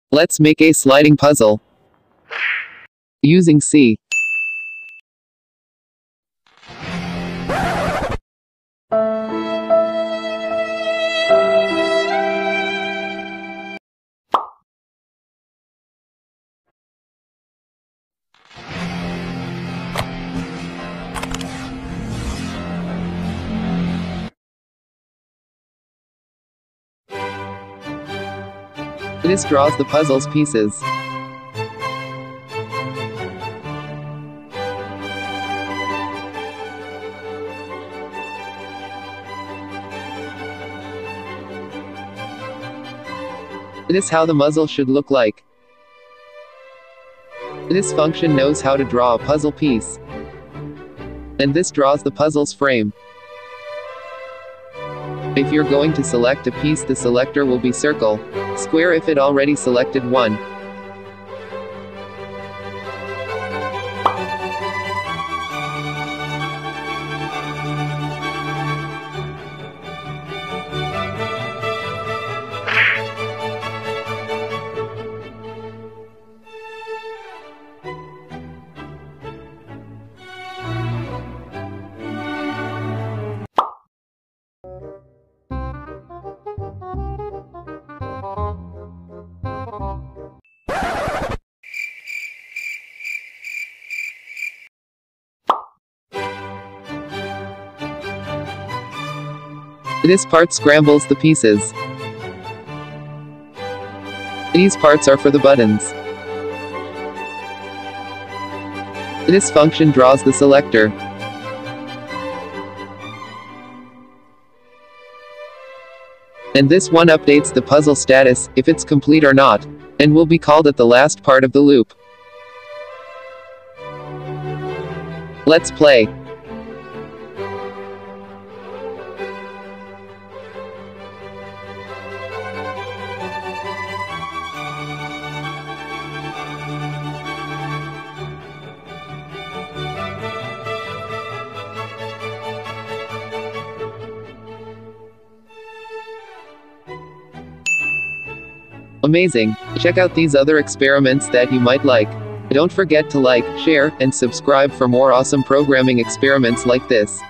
Let's make a sliding puzzle. Using C. This draws the puzzle's pieces. It is how the puzzle should look like. This function knows how to draw a puzzle piece. And this draws the puzzle's frame. If you're going to select a piece, the selector will be circle, square if it already selected one. This part scrambles the pieces. These parts are for the buttons. This function draws the selector. And this one updates the puzzle status, if it's complete or not, and will be called at the last part of the loop. Let's play. Amazing! Check out these other experiments that you might like. Don't forget to like, share, and subscribe for more awesome programming experiments like this.